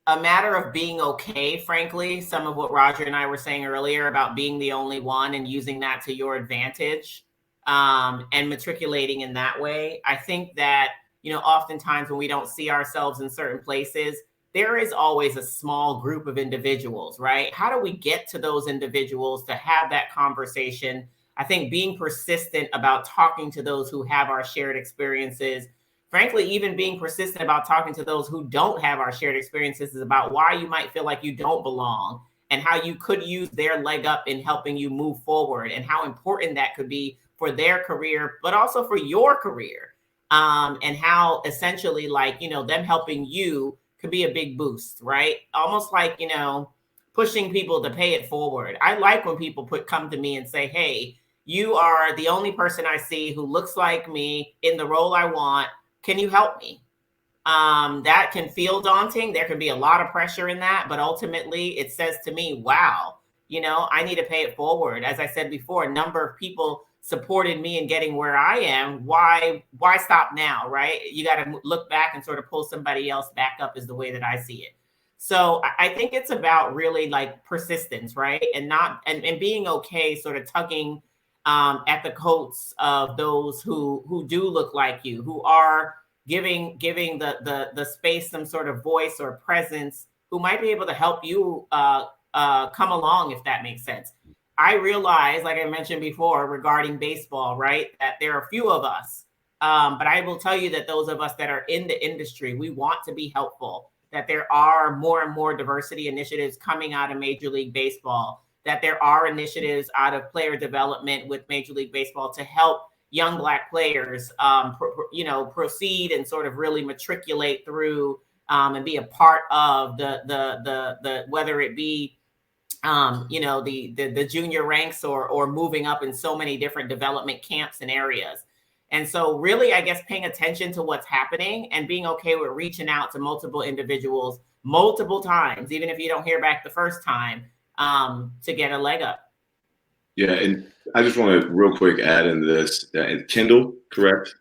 a matter of being okay, frankly, some of what Roger and I were saying earlier about being the only one and using that to your advantage and matriculating in that way. I think that, oftentimes when we don't see ourselves in certain places, there is always a small group of individuals, right? How do we get to those individuals to have that conversation? I think being persistent about talking to those who have our shared experiences frankly, even being persistent about talking to those who don't have our shared experiences is about why you might feel like you don't belong and how you could use their leg up in helping you move forward and how important that could be for their career, but also for your career. And how essentially like, them helping you could be a big boost, right? Almost like, pushing people to pay it forward. I like when people come to me and say, hey, you are the only person I see who looks like me in the role I want. Can you help me? That can feel daunting. There can be a lot of pressure in that, but ultimately it says to me, wow, I need to pay it forward. As I said before, a number of people supported me in getting where I am. Why stop now, right? You got to look back and sort of pull somebody else back up is the way that I see it. So I think it's about really like persistence, right? And being okay sort of tugging at the coats of those who do look like you, who are giving the space some sort of voice or presence, who might be able to help you come along, if that makes sense. I realize, like I mentioned before, regarding baseball, right, that there are a few of us, but I will tell you that those of us that are in the industry, we want to be helpful, that there are more and more diversity initiatives coming out of Major League Baseball, that there are initiatives out of player development with Major League Baseball to help young Black players, proceed and sort of really matriculate through and be a part of the whether it be the junior ranks or moving up in so many different development camps and areas. And so really, I guess, paying attention to what's happening and being okay with reaching out to multiple individuals multiple times, even if you don't hear back the first time, to get a leg up. Yeah, and I just want to real quick add into this. Kendall, correct?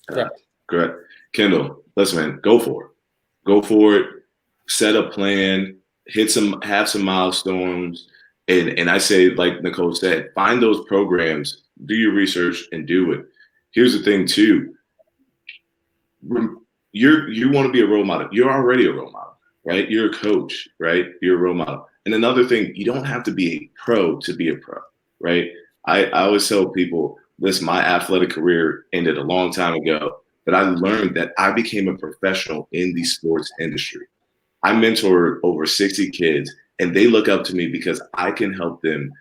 Correct. Correct. Kendall, listen, man, go for it. Go for it. Set a plan. Have some milestones. And I say, like Nicole said, find those programs, do your research, and do it. Here's the thing, too. You want to be a role model. You're already a role model, right? You're a coach, right? You're a role model. And another thing, you don't have to be a pro to be a pro, right? I always tell people, listen, my athletic career ended a long time ago, but I learned that I became a professional in the sports industry. I mentor over 60 kids, and they look up to me because I can help them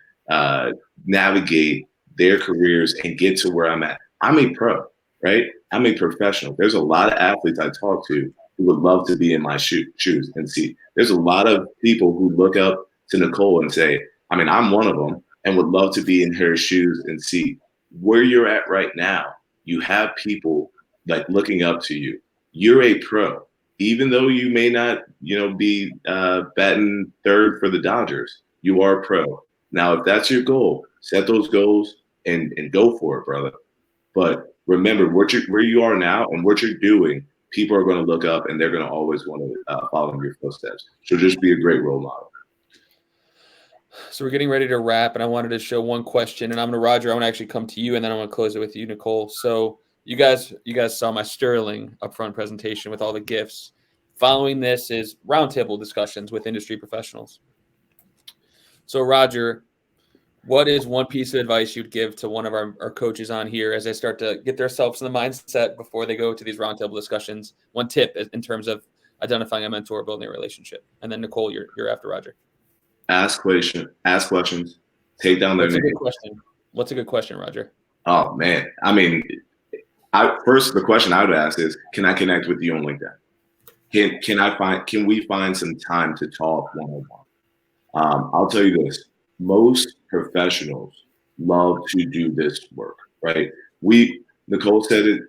navigate their careers and get to where I'm at. I'm a pro, right? I'm a professional. There's a lot of athletes I talk to who would love to be in my shoes and see. There's a lot of people who look up to Nicole and say, I mean, I'm one of them, and would love to be in her shoes and see where you're at right now. You have people like looking up to you. You're a pro. Even though you may not, be batting third for the Dodgers, you are a pro. Now, if that's your goal, set those goals and go for it, brother. But remember, where you are now and what you're doing, people are going to look up and they're going to always want to follow in your footsteps. So just be a great role model. So we're getting ready to wrap, and I wanted to show one question. And Roger, I want to actually come to you, and then I want to close it with you, Nicole. So you guys saw my sterling upfront presentation with all the gifts. Following this is roundtable discussions with industry professionals. So Roger, what is one piece of advice you'd give to one of our coaches on here as they start to get themselves in the mindset before they go to these roundtable discussions? One tip in terms of identifying a mentor, building a relationship. And then Nicole, you're after Roger. Ask questions, take down their name. What's a good question, Roger? Oh man. I mean, the question I would ask is, can I connect with you on LinkedIn? Can we find some time to talk one-on-one? I'll tell you this, most professionals love to do this work, right? Nicole said it,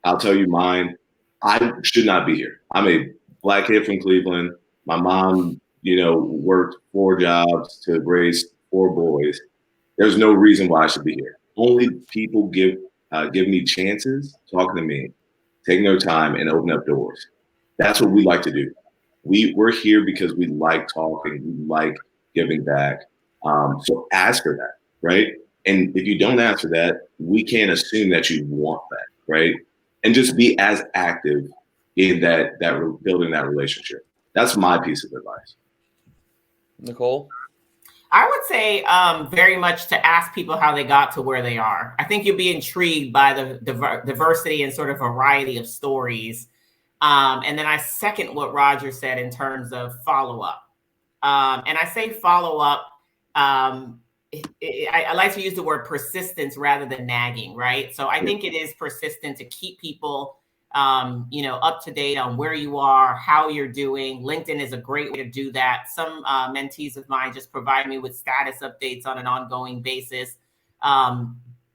I'll tell you mine. I should not be here. I'm a Black kid from Cleveland. My mom, worked 4 jobs to raise 4 boys. There's no reason why I should be here. Only people give me chances, talking to me, taking their time and open up doors. That's what we like to do. We're here because we like talking, we like giving back. So ask for that, right? And if you don't ask for that, we can't assume that you want that, right? And just be as active in that building that relationship. That's my piece of advice. Nicole? I would say very much to ask people how they got to where they are. I think you'll be intrigued by the diversity and sort of variety of stories. And then I second what Roger said in terms of follow-up. And I say follow-up, I like to use the word persistence rather than nagging, right? So I think it is persistent to keep people up to date on where you are, how you're doing. LinkedIn is a great way to do that. Some mentees of mine just provide me with status updates on an ongoing basis.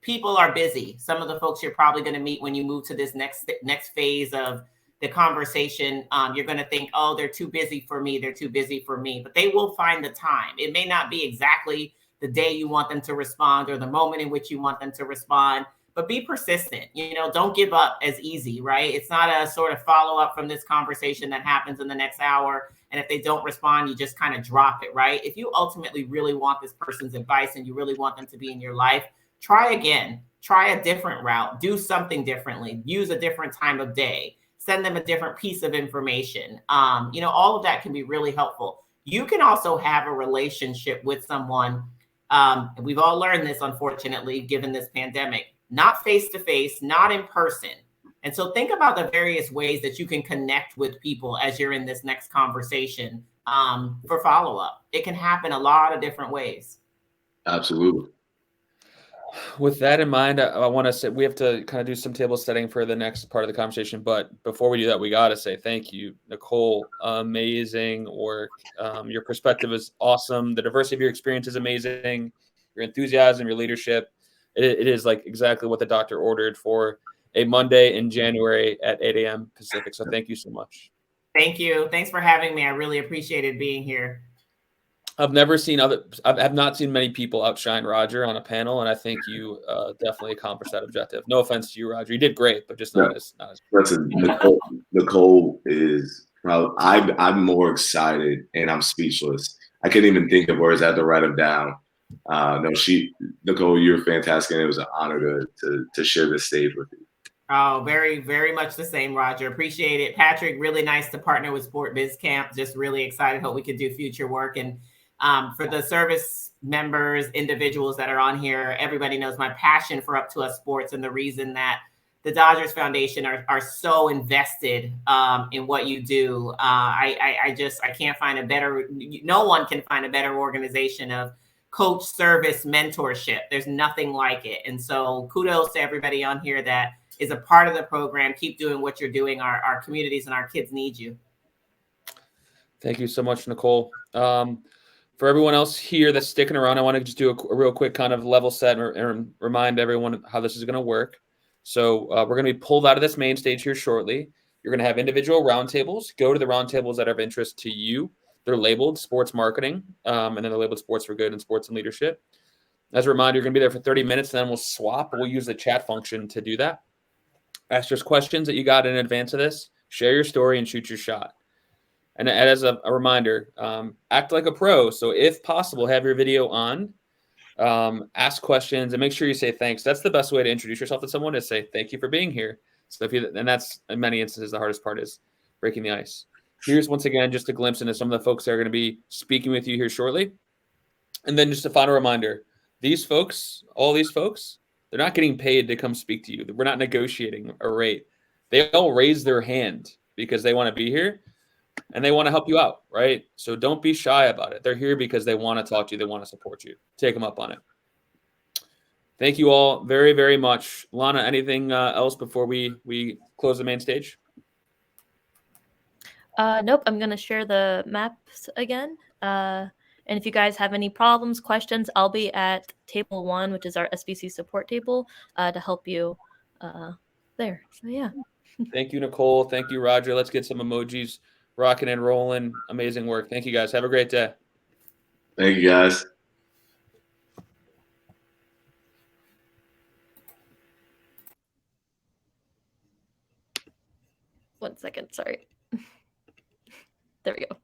People are busy. Some of the folks you're probably going to meet when you move to this next phase of the conversation, you're going to think, oh, they're too busy for me. They're too busy for me. But they will find the time. It may not be exactly the day you want them to respond or the moment in which you want them to respond, but be persistent. Don't give up as easy, right? It's not a sort of follow up from this conversation that happens in the next hour. And if they don't respond, you just kind of drop it, right? If you ultimately really want this person's advice and you really want them to be in your life, try again, try a different route, do something differently, use a different time of day, send them a different piece of information. All of that can be really helpful. You can also have a relationship with someone. We've all learned this, unfortunately, given this pandemic, not face-to-face, not in person. And so think about the various ways that you can connect with people as you're in this next conversation for follow-up. It can happen a lot of different ways. Absolutely. With that in mind, I want to say we have to kind of do some table setting for the next part of the conversation. But before we do that, we got to say thank you, Nicole. Amazing work. Your perspective is awesome. The diversity of your experience is amazing. Your enthusiasm, your leadership. It is like exactly what the doctor ordered for a Monday in January at 8 a.m. Pacific. So thank you so much. Thank you. Thanks for having me. I really appreciated being here. I have not seen many people outshine Roger on a panel, and I think you definitely accomplished that objective. No offense to you, Roger. You did great, but just not as. Listen, Nicole is probably. I'm more excited, and I'm speechless. I can't even think of words. I had to write them down. Nicole, you're fantastic, and it was an honor to share this stage with you. Oh, very, very much the same, Roger. Appreciate it. Patrick, really nice to partner with Sport Biz Camp. Just really excited. Hope we could do future work. And for the service members, individuals that are on here, everybody knows my passion for Up2Us Sports and the reason that the Dodgers Foundation are so invested in what you do. I can't find a better, no one can find a better organization of coach, service, mentorship. There's nothing like it. And so kudos to everybody on here that is a part of the program. Keep doing what you're doing. Our communities and our kids need you. Thank you so much, Nicole. For everyone else here that's sticking around, I want to just do a real quick kind of level set and remind everyone how this is going to work. So we're going to be pulled out of this main stage here shortly. You're going to have individual roundtables. Go to the roundtables that are of interest to you. They're labeled sports marketing, and then they're labeled sports for good and sports and leadership. As a reminder, you're going to be there for 30 minutes, and then we'll swap. We'll use the chat function to do that. Ask us questions that you got in advance of this. Share your story and shoot your shot. And as a reminder, act like a pro. So if possible, have your video on, ask questions, and make sure you say thanks. That's the best way to introduce yourself to someone, is say thank you for being here. So and that's in many instances the hardest part is breaking the ice. Here's once again just a glimpse into some of the folks that are going to be speaking with you here shortly. And then just a final reminder, these folks, all these folks, they're not getting paid to come speak to you. We're not negotiating a rate. They all raise their hand because they want to be here and they want to help you out, right? So don't be shy about it. They're here because they want to talk to you. They want to support you. Take them up on it. Thank you all very, very much. Lana, anything else before we close the main stage? Nope, I'm going to share the maps again. And if you guys have any problems, questions, I'll be at table 1, which is our SBC support table, to help you there. So, yeah. Thank you, Nicole. Thank you, Roger. Let's get some emojis rocking and rolling. Amazing work. Thank you, guys. Have a great day. Thank you, guys. One second. Sorry. There we go.